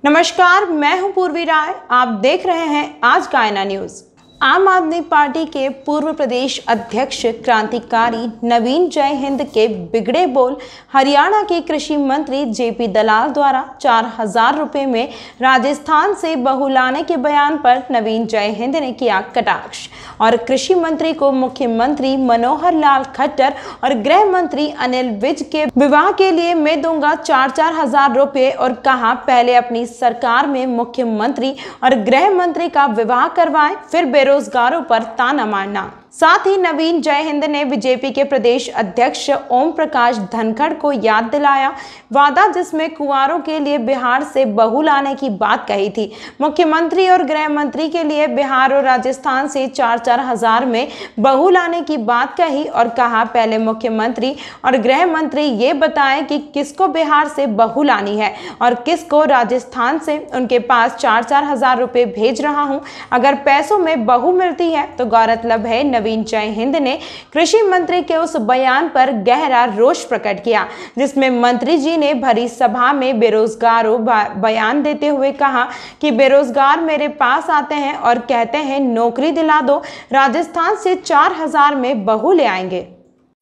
नमस्कार, मैं हूं पूर्वी राय। आप देख रहे हैं आज का आईना न्यूज। आम आदमी पार्टी के पूर्व प्रदेश अध्यक्ष क्रांतिकारी नवीन जय हिंद के बिगड़े बोल हरियाणा के कृषि मंत्री जेपी दलाल द्वारा 4,000 रुपए में राजस्थान से बहू लाने के बयान पर नवीन जय हिंद ने किया कटाक्ष और कृषि मंत्री को मुख्यमंत्री मनोहर लाल खट्टर और गृह मंत्री अनिल विज के विवाह के लिए मैं दूंगा 4,000 रुपए और कहा पहले अपनी सरकार में मुख्यमंत्री और गृह मंत्री का विवाह करवाएं, फिर बेरोजगारों पर ताना मारना। साथ ही नवीन जय हिंद ने बीजेपी के प्रदेश अध्यक्ष ओम प्रकाश धनखड़ को याद दिलाया वादा जिसमें कुंवारों के लिए बिहार से बहू लाने की बात कही थी। मुख्यमंत्री और गृह मंत्री के लिए बिहार और राजस्थान से 4-4 हजार में बहू लाने की बात कही और कहा पहले मुख्यमंत्री और गृह मंत्री ये बताएं कि किसको बिहार से बहू लानी है और किसको राजस्थान से। उनके पास 4-4 हजार रुपए भेज रहा हूं, अगर पैसों में बहू मिलती है तो गौरतलब है नवीन जय हिंद ने कृषि मंत्री के उस बयान पर गहरा रोष प्रकट किया जिसमें मंत्री जी ने भरी सभा में बेरोजगारों बयान देते हुए कहा कि बेरोजगार मेरे पास आते हैं और कहते हैं नौकरी दिला दो, राजस्थान से 4,000 में बहू ले आएंगे।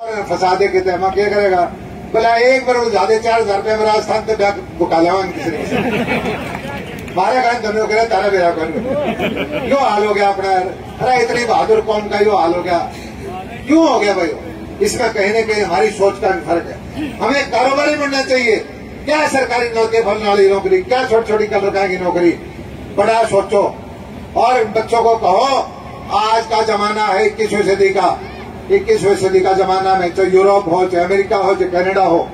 फंसा दे के क्या करेगा बोला एक बार ज्यादा 4,000 रुपये में राजस्थान से बुका ले मारे गए दोनों के लिए तारा बेरा कर यो हाल हो गया अपना। अरे इतनी बहादुर कौन का यो हाल हो गया, क्यों हो गया भाई? इसमें कहीं न कहीं हमारी सोच का फर्क है। हमें कारोबारी बनना चाहिए। क्या सरकारी नौकरी, फलने वाली नौकरी, क्या छोटी छोटी कर रखाएंगी नौकरी, बड़ा सोचो। और बच्चों को कहो आज का जमाना है 21वीं सदी का। 21वीं सदी का जमाना में चाहे यूरोप हो, चाहे अमेरिका हो, चाहे कनाडा हो,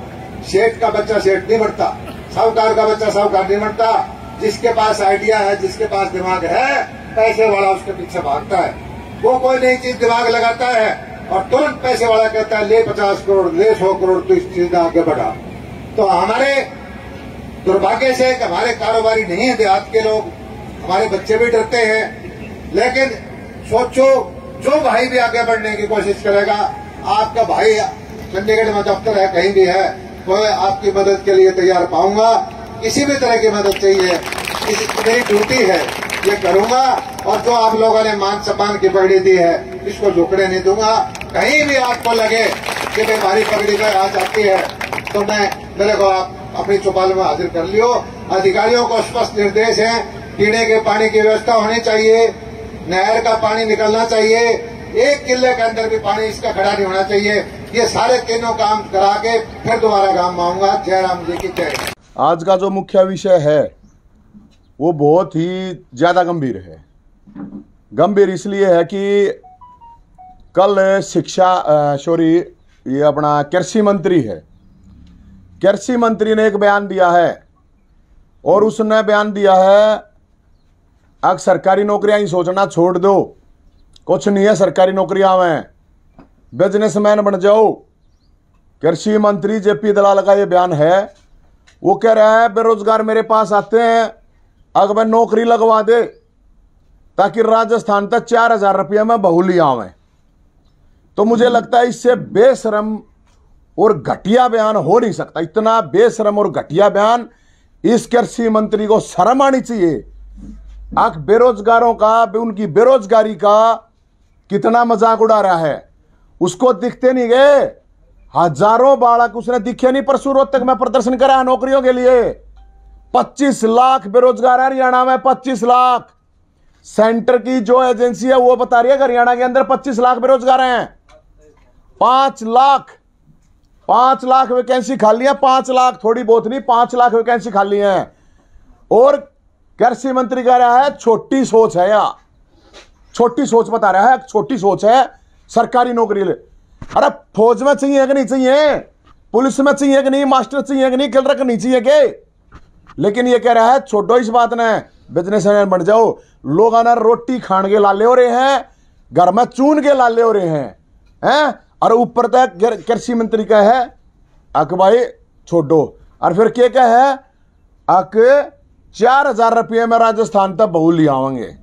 सेठ का बच्चा सेठ नहीं बनता, साहूकार का बच्चा साहूकार नहीं बनता। जिसके पास आइडिया है, जिसके पास दिमाग है, पैसे वाला उसके पीछे भागता है। वो कोई नई चीज दिमाग लगाता है और तुरंत पैसे वाला कहता है ले 50 करोड़, ले 100 करोड़, तो इस चीज में आगे बढ़ा। तो हमारे दुर्भाग्य से हमारे कारोबारी नहीं है देहात के लोग, हमारे बच्चे भी डरते हैं। लेकिन सोचो जो भाई भी आगे बढ़ने की कोशिश करेगा, आपका भाई चंडीगढ़ में दफ्तर है, कहीं भी है, तो आपकी मदद के लिए तैयार पाऊंगा। किसी भी तरह की मदद चाहिए, मेरी ड्यूटी है, ये करूंगा। और जो आप लोगों ने मान सम्मान की पगड़ी दी है इसको झुकने नहीं दूंगा। कहीं भी आपको लगे कि भाई हमारी पगड़ी में आ जाती है तो मेरे को आप अपनी चौपाल में हाजिर कर लियो। अधिकारियों को स्पष्ट निर्देश है, पीने के पानी की व्यवस्था होनी चाहिए, नहर का पानी निकलना चाहिए, 1 किले के अंदर भी पानी इसका खड़ा नहीं होना चाहिए। ये सारे तीनों काम करा के फिर दोबारा गांव में आऊंगा। जय राम जी की जय। आज का जो मुख्य विषय है वो बहुत ही ज़्यादा गंभीर है। गंभीर इसलिए है कि कल ये अपना कृषि मंत्री है, कृषि मंत्री ने एक बयान दिया है और उसने बयान दिया है अब सरकारी नौकरियां ही सोचना छोड़ दो, कुछ नहीं है सरकारी नौकरियां में, बिजनेसमैन बन जाओ। कृषि मंत्री जेपी दलाल का ये बयान है। वो कह रहा है बेरोजगार मेरे पास आते हैं, अगर मैं नौकरी लगवा दे ताकि राजस्थान तक 4,000 रुपये में बहू लिया आवें। तो मुझे लगता है इससे बेशरम और घटिया बयान हो नहीं सकता। इतना बेशरम और घटिया बयान, इस कृषि मंत्री को शर्म आनी चाहिए। आप बेरोजगारों का, उनकी बेरोजगारी का कितना मजाक उड़ा रहा है, उसको दिखते नहीं गए। हजारों बालक उसने दिखे नहीं, परसों रोहतक में प्रदर्शन करा नौकरियों के लिए। 25 लाख बेरोजगार है हरियाणा में, 25 लाख। सेंटर की जो एजेंसी है वो बता रही है हरियाणा के अंदर 25 लाख बेरोजगार हैं। 5 लाख वैकेंसी खाली है, 5 लाख थोड़ी बहुत नहीं, 5 लाख वैकेंसी खाली है। और कृषि मंत्री कह रहा है छोटी सोच है, या छोटी सोच बता रहा है, छोटी सोच है सरकारी नौकरी ले। अरे फौज में चाहिए कि नहीं चाहिए, पुलिस में चाहिए कि नहीं, मास्टर चाहिए कि नहीं, क्लर्क नहीं चाहिए के? लेकिन ये कह रहा है छोड़ो इस बात ने, बिजनेसमैन बन जाओ। लोग आना रोटी खान के लाले हो रहे हैं, घर में चून के लाले हो रहे हैं। और ऊपर तक कृषि मंत्री का है अक भाई छोड़ो, और फिर क्या क्या है अक 4,000 रुपये में राजस्थान तक बहू ले आवेंगे।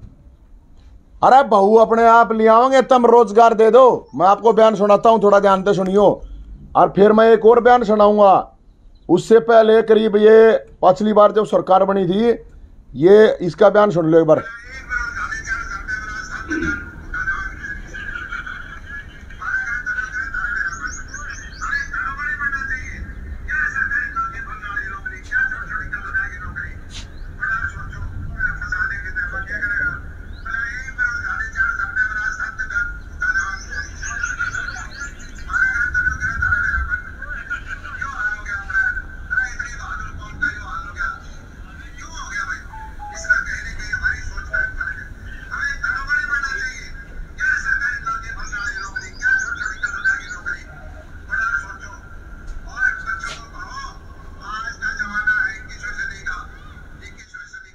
अरे बहू अपने आप ले आओगे, तुम रोजगार दे दो। मैं आपको बयान सुनाता हूं, थोड़ा ध्यान से सुनियो। और फिर मैं एक और बयान सुनाऊंगा। उससे पहले करीब ये पिछली बार जब सरकार बनी थी ये इसका बयान सुन लो एक बार।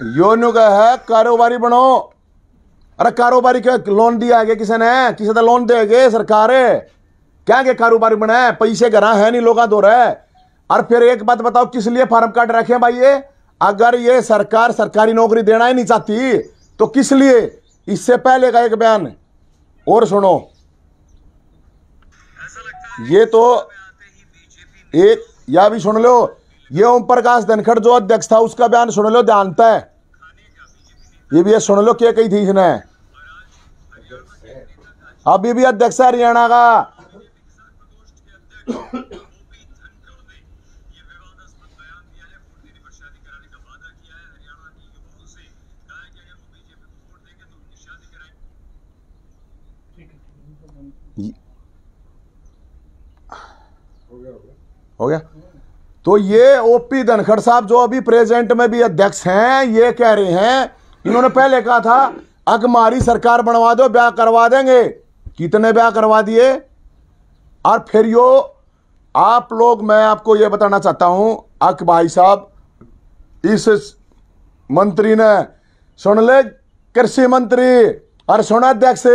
योनु का है कारोबारी बनो। अरे कारोबारी के लोन दिया गया किसी ने, किसी ने लोन देगे सरकार क्या के कारोबारी बने, पैसे घरा है नहीं लोग दो रहे। और फिर एक बात बताओ, किस लिए फार्म कार्ड रखे भाई ये? अगर ये सरकार सरकारी नौकरी देना ही नहीं चाहती तो किस लिए? इससे पहले का एक बयान और सुनो, ये तो एक या भी सुन लो, ये ओम प्रकाश धनखड़ जो अध्यक्ष था उसका बयान सुन लो ध्यान है। ये भी सुन लो क्या कही थी इसने। अभी भी अध्यक्ष है हरियाणा का। हो गया। तो ये ओपी धनखड़ साहब जो अभी प्रेजेंट में भी अध्यक्ष हैं, ये कह रहे हैं, इन्होंने पहले कहा था अगर हमारी सरकार बनवा दो ब्याह करवा देंगे। कितने ब्याह करवा दिए? और फिर यो आप लोग, मैं आपको ये बताना चाहता हूं, अक भाई साहब इस मंत्री ने सुन ले, कृषि मंत्री और सुन अध्यक्ष,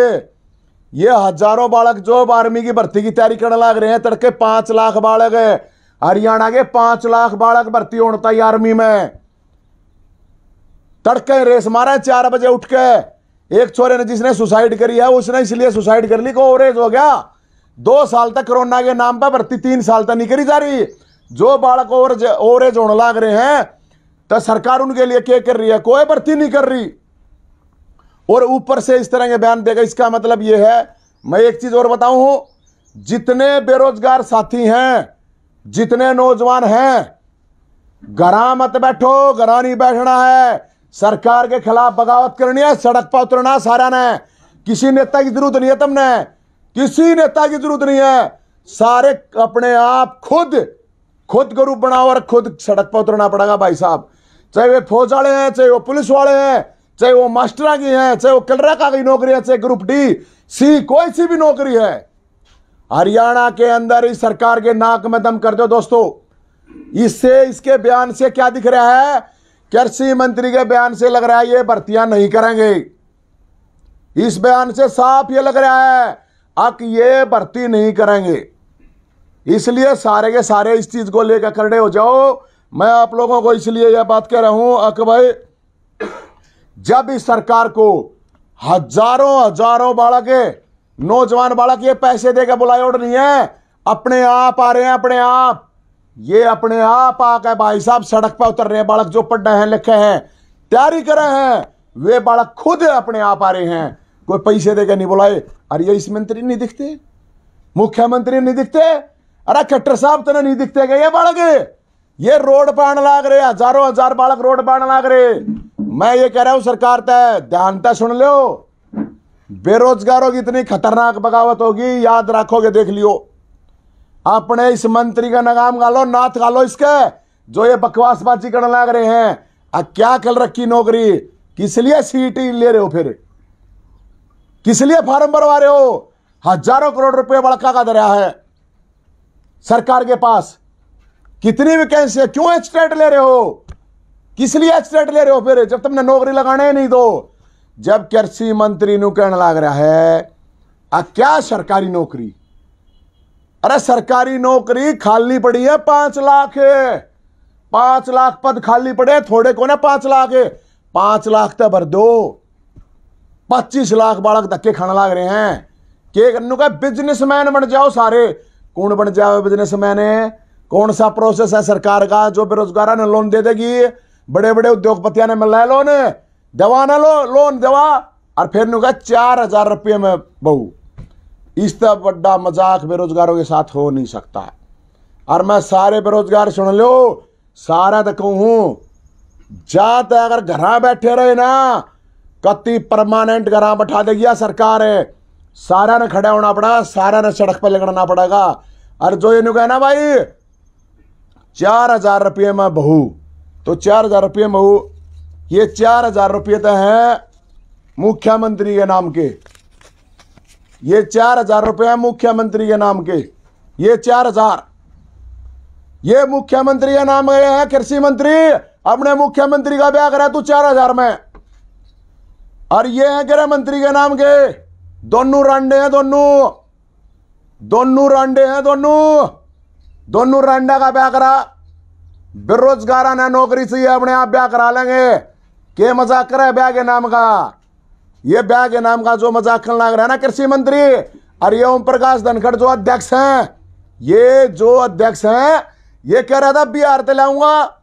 ये हजारों बालक जो आर्मी की भर्ती की तैयारी करने लग रहे हैं, तड़के 5 लाख बालक है हरियाणा के, 5 लाख बालक भर्ती होता है आर्मी में। तड़के रेस मारा 4 बजे उठ के। एक छोरे ने जिसने सुसाइड करी है उसने इसलिए सुसाइड कर ली को ओवरेज हो गया। 2 साल तक कोरोना के नाम पर भर्ती 3 साल तक नहीं करी जा रही। जो बालक ओवरेज होने लग रहे हैं तो सरकार उनके लिए क्या कर रही है? कोई भर्ती नहीं कर रही। और ऊपर से इस तरह के बयान देगा। इसका मतलब यह है, मैं एक चीज और बताऊं, जितने बेरोजगार साथी हैं, जितने नौजवान हैं, घरा मत बैठो, घरा नहीं बैठना है। सरकार के खिलाफ बगावत करनी है, सड़क पर उतरना सारा ने। किसी नेता की जरूरत नहीं है, तुमने किसी नेता की जरूरत नहीं है। सारे अपने आप खुद ग्रुप बनाओ और खुद सड़क पर उतरना पड़ेगा भाई साहब। चाहे वे फौज वाले हैं, चाहे वो पुलिस वाले हैं, चाहे वो मास्टर की हैं, चाहे वो कलरका की नौकरी है, चाहे ग्रुप डी सी कोई सी भी नौकरी है। हरियाणा के अंदर इस सरकार के नाक में दम कर दो दोस्तों। इससे, इसके बयान से क्या दिख रहा है? कृषि मंत्री के बयान से लग रहा है ये भर्तियां नहीं करेंगे। इस बयान से साफ ये लग रहा है अब ये भर्ती नहीं करेंगे। इसलिए सारे के सारे इस चीज को लेकर खड़े हो जाओ। मैं आप लोगों को इसलिए यह बात कह रहा हूं अक भाई, जब इस सरकार को हजारों बालक, नौजवान बालक ये पैसे देकर बुलाए और नहीं है, अपने आप आ रहे हैं, अपने आप ये अपने आप आकर भाई साहब सड़क पर उतर रहे हैं। बालक जो पढ़ रहे हैं, लिखे हैं, तैयारी कर रहे हैं, वे बालक खुद अपने आप आ रहे हैं, कोई पैसे देकर नहीं बुलाए। अरे ये इस मंत्री नहीं दिखते, मुख्यमंत्री नहीं दिखते, अरे खट्टर साहब तो नहीं दिखते गए ये बालक। ये रोड पर आने लग रहे, हजार बालक रोड पर आने लग रहे। मैं ये कह रहा हूं सरकार तय ध्यान तय सुन लो, बेरोजगारों की इतनी खतरनाक बगावत होगी, याद रखोगे, देख लियो। अपने इस मंत्री का नगाम गालो, नाथ गालो इसके, जो ये बकवासबाजी करने लग रहे हैं। क्या कल रखी नौकरी? किस लिए सीटी ले रहे हो? फिर किस लिए फार्म भरवा रहे हो? हजारों करोड़ रुपए बड़का का दरिया है सरकार के पास। कितनी वैकेंसी है? क्यों एक्सटेंड ले रहे हो? किस लिए एक्सटेंड ले रहे हो फिर, जब तुमने नौकरी लगाने नहीं दो? जब कृषि मंत्री नु कहने लग रहा है क्या सरकारी नौकरी? अरे सरकारी नौकरी खाली पड़ी है 5 लाख, 5 लाख पद खाली पड़े, थोड़े को ना 5 लाख, 5 लाख तो भर दो। 25 लाख बालक धक्के खाने लग रहे हैं। के करने का? बिजनेसमैन बन जाओ सारे। कौन बन जाओ बिजनेसमैन? कौन सा प्रोसेस है सरकार का जो बेरोजगारों ने लोन दे देगी? बड़े बड़े उद्योगपतियों ने मिला लोन दवा लो लोन दवा और फिर नुका 4,000 रुपये में बहू। इससे बड़ा मजाक बेरोजगारों के साथ हो नहीं सकता। और मैं सारे बेरोजगार सुन लो, सारा तो कहूँ जात अगर घर बैठे रहे ना कति परमानेंट घर बैठा देगी सरकार है, सारा ने खड़ा होना पड़ेगा, सारा ने सड़क पर लगना पड़ेगा। और जो ये कहना भाई 4,000 रुपये में बहू, तो 4,000 रुपये में बहू, ये 4,000 रुपये तो हैं मुख्यमंत्री के नाम के, ये 4,000 रुपये हैं मुख्यमंत्री के नाम के, ये 4,000 ये मुख्यमंत्री के नाम के हैं। कृषि मंत्री अपने मुख्यमंत्री का ब्याह करा तू 4,000 में, और ये है गृह मंत्री के नाम के, दोनों रांडे हैं, दोनों रांडे हैं, दोनों रांडा का ब्याह करा। बेरोजगार ने नौकरी चाहिए अपने आप ब्याह करा लेंगे। के मजाक करे ब्याह के नाम का, ये ब्याह के नाम का जो मजाक करने लग रहा है ना कृषि मंत्री। और ये ओम प्रकाश धनखड़ जो अध्यक्ष हैं, ये जो अध्यक्ष हैं, ये कह रहा था बिहार ते लाऊंगा,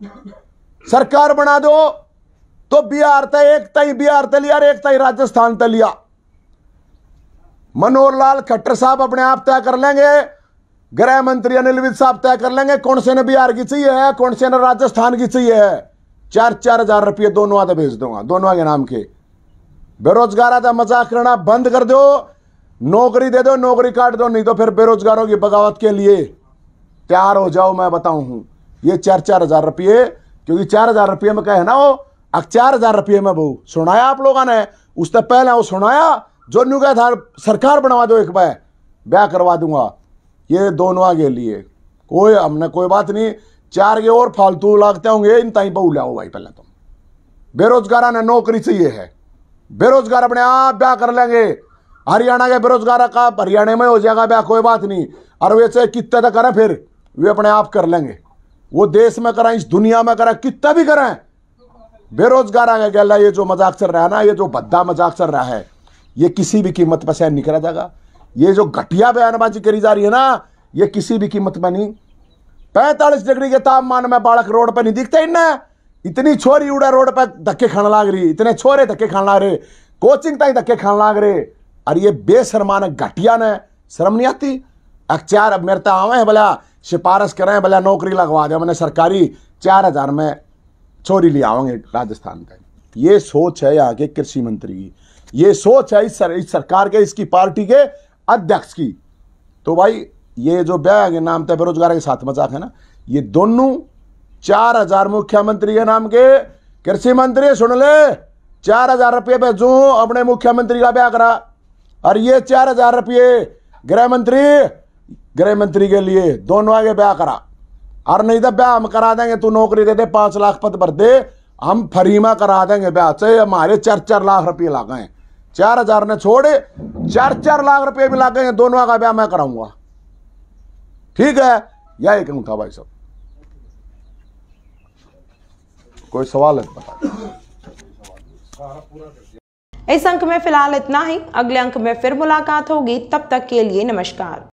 सरकार बना दो, तो बिहार ते एक तई बिहार ते लिया और एक तई राजस्थान ते लिया। मनोहर लाल खट्टर साहब अपने आप तय कर लेंगे, गृह मंत्री अनिल विज साहब तय कर लेंगे कौन से ने बिहार की चाहिए है, कौन से ने राजस्थान की चाहिए है। 4,000 रुपये दोनों आते भेज दूंगा, दोनों के नाम के। बेरोजगार आते मजाक करना बंद कर दो, नौकरी दे दो, नौकरी काट दो, नहीं तो फिर बेरोजगारों की बगावत के लिए तैयार हो जाओ। मैं बताऊं हूं ये 4,000 रुपये, क्योंकि 4,000 रुपये में कहे ना वो, अब 4,000 रुपये में वो सुनाया आप लोगों ने, उससे पहले वो सुनाया जो न्यू कहा था सरकार बनवा दो, एक बार ब्याह करवा दूंगा। ये दोनों आगे लिए कोई हमने कोई बात नहीं, 4 के और फालतू लागते होंगे, इन ताई बहु लाओ भाई। पहले तुम बेरोजगार ने नौकरी चाहिए है, बेरोजगार अपने आप ब्याह कर लेंगे। हरियाणा के बेरोजगार का हरियाणा में हो जाएगा ब्याह, कोई बात नहीं। और वैसे कितने तक करें फिर वे अपने आप कर लेंगे, वो देश में करें इस दुनिया में करें, कितना भी करें। बेरोजगार आगे गया ये जो मजाक चल रहा है ना, ये जो भद्दा मजाक चल रहा है, ये किसी भी कीमत पर सहन नहीं करा जाएगा। ये जो घटिया बयानबाजी करी जा रही है ना, ये किसी भी कीमत में नहीं। 45 डिग्री के तापमान में बालक रोड पर नहीं दिखते इन्हें, इतनी छोरी उड़ा रोड पर धक्के खाने लाग रही, इतने छोरे धक्के खाने लाग रहे, कोचिंग तक धक्के खाने लाग रहे। और ये बेशर्मान घटिया ने शर्म नहीं आती। अख्तियार अब मेरे तक आवे हैं भला सिफारिश करें, भला नौकरी लगवा दे मैंने सरकारी, 4,000 में छोरी ले आवेंगे राजस्थान का। ये सोच है यहाँ के कृषि मंत्री की, ये सोच है इस सरकार के, इसकी पार्टी के अध्यक्ष की। तो भाई ये जो ब्याह के नाम पे बेरोजगार के साथ मजाक है ना, ये दोनों 4,000 मुख्यमंत्री के नाम के। कृषि मंत्री सुन ले, 4,000 रुपये भेजू अपने मुख्यमंत्री का ब्याह करा, और ये 4,000 रुपये गृह मंत्री के लिए, दोनों आगे ब्याह करा। और नहीं तो ब्याह हम करा देंगे, तू नौकरी दे दे, 5 लाख पद भर दे, हम फरीमा करा देंगे ब्याह, चाहे हमारे 4-4 लाख रुपये लागे। 4,000 ने छोड़े 4-4 लाख रुपये भी लागे, दोनों का ब्याह मैं कराऊंगा। ठीक है, यही कहूं था भाई साहब। कोई सवाल है बता। इस अंक में फिलहाल इतना ही, अगले अंक में फिर मुलाकात होगी, तब तक के लिए नमस्कार।